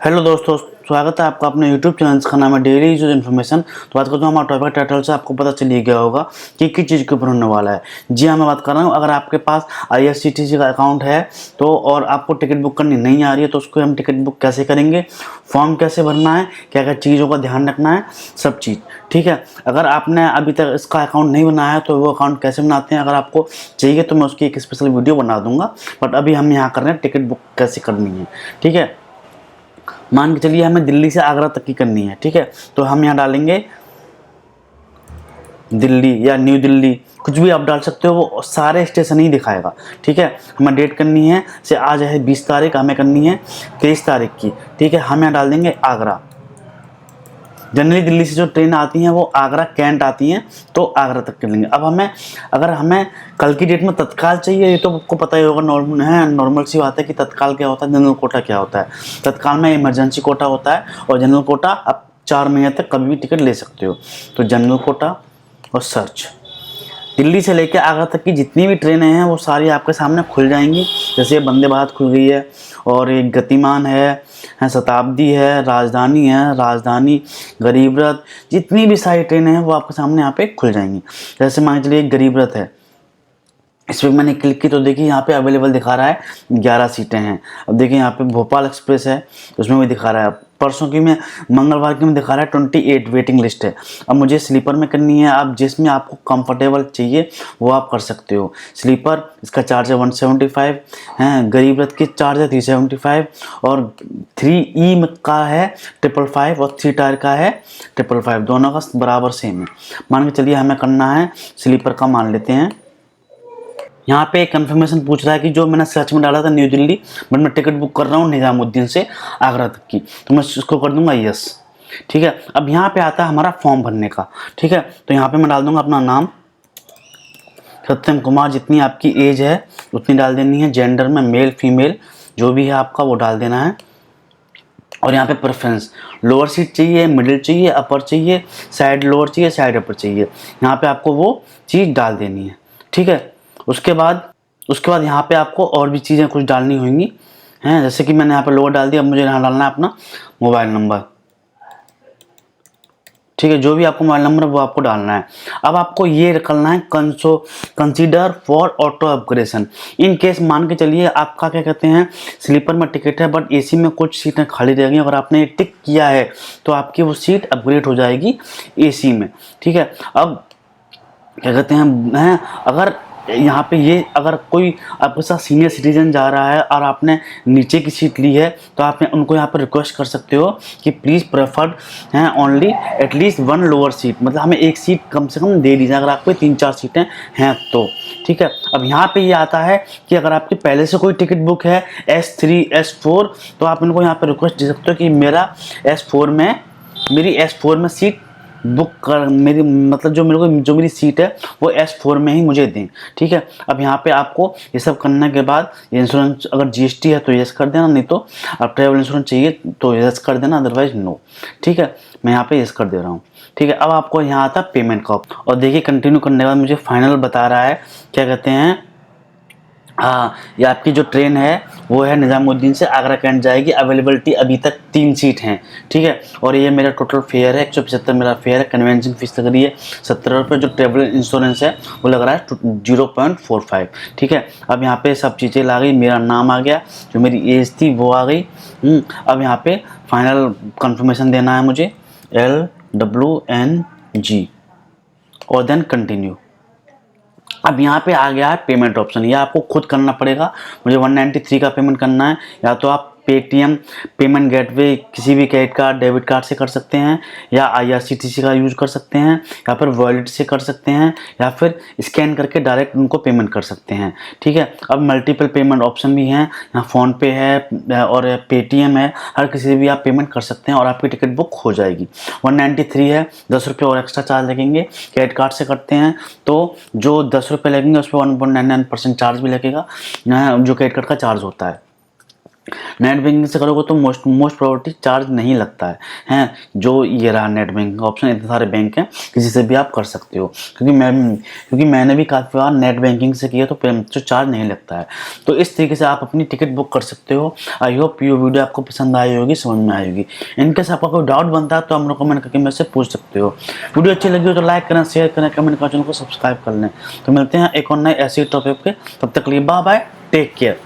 Hello दोस्तों, स्वागत है आपका अपने यूट्यूब चैनल का नाम है डेली यूज इन्फॉर्मेशन। तो बात करते हैं हमारा टॉपिक टाइटल से आपको पता चल ही गया होगा कि किस चीज़ के ऊपर होने वाला है। जी हाँ, मैं बात कर रहा हूँ, अगर आपके पास IRCTC का अकाउंट है तो और आपको टिकट बुक करनी नहीं आ रही है तो उसको हम टिकट बुक कैसे करेंगे, फॉर्म कैसे भरना है, क्या क्या चीज़ों का ध्यान रखना है, सब चीज़ ठीक है। अगर आपने अभी तक इसका अकाउंट नहीं बनाया है तो वो अकाउंट कैसे बनाते हैं, अगर आपको चाहिए तो मैं उसकी एक स्पेशल वीडियो बना दूंगा। बट अभी हम यहाँ कर रहे हैं टिकट बुक कैसे करनी है। ठीक है, मान के चलिए हमें दिल्ली से आगरा तक की करनी है। ठीक है, तो हम यहाँ डालेंगे दिल्ली या न्यू दिल्ली, कुछ भी आप डाल सकते हो, वो सारे स्टेशन ही दिखाएगा। ठीक है, हमें डेट करनी है, से आज है 20 तारीख, हमें करनी है 23 तारीख की। ठीक है, हम यहाँ डाल देंगे आगरा। जनरली दिल्ली से जो ट्रेन आती हैं वो आगरा कैंट आती हैं, तो आगरा तक कर लेंगे। अब अगर हमें कल की डेट में तत्काल चाहिए, ये तो आपको पता ही होगा, नॉर्मल सी बात है कि तत्काल क्या होता है, जनरल कोटा क्या होता है। तत्काल में इमरजेंसी कोटा होता है और जनरल कोटा आप 4 महीने तक कभी भी टिकट ले सकते हो। तो जनरल कोटा और सर्च, दिल्ली से लेकर आगरा तक की जितनी भी ट्रेनें हैं वो सारी आपके सामने खुल जाएंगी। जैसे वंदे भारत खुल गई है, और एक गतिमान है, शताब्दी है, राजधानी, गरीब रथ, जितनी भी सारी ट्रेनें हैं वो आपके सामने यहाँ पे खुल जाएंगी। जैसे मान के चलिए गरीब रथ है, इस पर मैंने क्लिक की तो देखिए यहाँ पे अवेलेबल दिखा रहा है 11 सीटें हैं। अब देखिए यहाँ पे भोपाल एक्सप्रेस है, उसमें भी दिखा रहा है, परसों की में मंगलवार की में दिखा रहा है 28 वेटिंग लिस्ट है। अब मुझे स्लीपर में करनी है, आप जिसमें आपको कंफर्टेबल चाहिए वो आप कर सकते हो। स्लीपर इसका चार्ज है 175 है, गरीब रथ की चार्ज है 375, और 3E में का है 555 और 3 टायर का है 555, दोनों का बराबर सेम है। मान के चलिए हमें करना है स्लीपर का, मान लेते हैं। यहाँ पे कंफर्मेशन पूछ रहा है कि जो मैंने सर्च में डाला था न्यू दिल्ली, बट मैं टिकट बुक कर रहा हूँ निजामुद्दीन से आगरा तक की, तो मैं उसको कर दूंगा यस। ठीक है, अब यहाँ पे आता है हमारा फॉर्म भरने का। ठीक है, तो यहाँ पे मैं डाल दूंगा अपना नाम सत्यम कुमार, जितनी आपकी एज है उतनी डाल देनी है, जेंडर में मेल फीमेल जो भी है आपका वो डाल देना है। और यहाँ पे प्रेफरेंस, लोअर सीट चाहिए, मिडिल चाहिए, अपर चाहिए, साइड लोअर चाहिए, साइड अपर चाहिए, यहाँ पे आपको वो चीज़ डाल देनी है। ठीक है, उसके बाद यहाँ पे आपको और भी चीज़ें कुछ डालनी होंगी हैं, जैसे कि मैंने यहाँ पे लोअर डाल दिया। अब मुझे यहाँ डालना है अपना मोबाइल नंबर। ठीक है, जो भी आपको मोबाइल नंबर है वो आपको डालना है। अब आपको ये करना है consider for auto upgradation. In case मान के चलिए आपका क्या कहते हैं स्लीपर में टिकट है बट AC में कुछ सीटें खाली रहेंगी, अगर आपने टिक किया है तो आपकी वो सीट अपग्रेड हो जाएगी AC में। ठीक है, अब क्या कहते हैं अगर यहाँ पे ये अगर कोई आपके साथ सीनियर सिटीजन जा रहा है और आपने नीचे की सीट ली है तो आप उनको यहाँ पर रिक्वेस्ट कर सकते हो कि प्लीज़ प्रेफर्ड हैं ओनली एटलीस्ट 1 लोअर सीट, मतलब हमें एक सीट कम से कम दे दीजिए अगर आपको 3-4 सीटें हैं तो। ठीक है, अब यहाँ पे ये आता है कि अगर आपकी पहले से कोई टिकट बुक है S3 S4 तो आप इनको यहाँ पर रिक्वेस्ट दे सकते हो कि मेरी S4 में सीट बुक कर, मेरी मतलब जो मेरी सीट है वो S4 में ही मुझे दें। ठीक है, अब यहाँ पे आपको ये सब करने के बाद इंश्योरेंस अगर GST है तो यस कर देना, नहीं तो अब ट्रैवल इंश्योरेंस चाहिए तो यस कर देना, अदरवाइज नो। ठीक है, मैं यहाँ पे यस कर दे रहा हूँ। ठीक है, अब आपको यहाँ आता है पेमेंट का, और देखिए कंटिन्यू करने के बाद मुझे फाइनल बता रहा है क्या कहते हैं, हाँ, ये आपकी जो ट्रेन है वो है निज़ामुद्दीन से आगरा कैंट जाएगी। अवेलेबिलिटी अभी तक 3 सीट हैं। ठीक है, और ये मेरा टोटल फेयर है 175 मेरा फेयर है, कन्वेंशन फीस लग रही है 70 रुपये, जो ट्रेवल इंश्योरेंस है वो लग रहा है 0.45। ठीक है, अब यहाँ पे सब चीज़ें ला गई, मेरा नाम आ गया, जो मेरी एज थी वो आ गई। अब यहाँ पे फाइनल कंफर्मेशन देना है मुझे LWNG और देन कंटिन्यू। अब यहाँ पे आ गया है पेमेंट ऑप्शन, ये आपको खुद करना पड़ेगा। मुझे 193 का पेमेंट करना है, या तो आप पेटीएम पेमेंट गेटवे किसी भी क्रेडिट कार्ड डेबिट कार्ड से कर सकते हैं, या IRCTC का यूज़ कर सकते हैं, या फिर वॉलेट से कर सकते हैं, या फिर स्कैन करके डायरेक्ट उनको पेमेंट कर सकते हैं। ठीक है, अब मल्टीपल पेमेंट ऑप्शन भी हैं, यहाँ फ़ोनपे है और पेटीएम है, हर किसी से भी आप पेमेंट कर सकते हैं और आपकी टिकट बुक हो जाएगी। 193 है, 10 रुपये और एक्स्ट्रा चार्ज लगेंगे। क्रेडिट कार्ड से करते हैं तो जो 10 रुपये लगेंगे उस पर 1.99% चार्ज भी लगेगा, जो क्रेडिट कार्ड का चार्ज होता है। नेट बैंकिंग से करोगे तो मोस्ट प्रोबेबिलिटी चार्ज नहीं लगता है हैं। जो ये रहा नेट बैंकिंग का ऑप्शन, इतने सारे बैंक हैं, किसी से भी आप कर सकते हो। क्योंकि मैंने भी काफ़ी बार नेट बैंकिंग से किया तो जो चार्ज नहीं लगता है। तो इस तरीके से आप अपनी टिकट बुक कर सकते हो। आई होप ये वीडियो आपको पसंद आई होगी, समझ में आई होगी। इनकेस आपका कोई डाउट बनता है तो आप लोग कमेंट करके मेरे से पूछ सकते हो। वीडियो अच्छी लगी हो तो लाइक करें, शेयर करें, कमेंट करें, चैनल को सब्सक्राइब कर लें। तो मिलते हैं एक और नए ऐसे टॉपिक पे, तब तक के लिए बाय बाय, टेक केयर।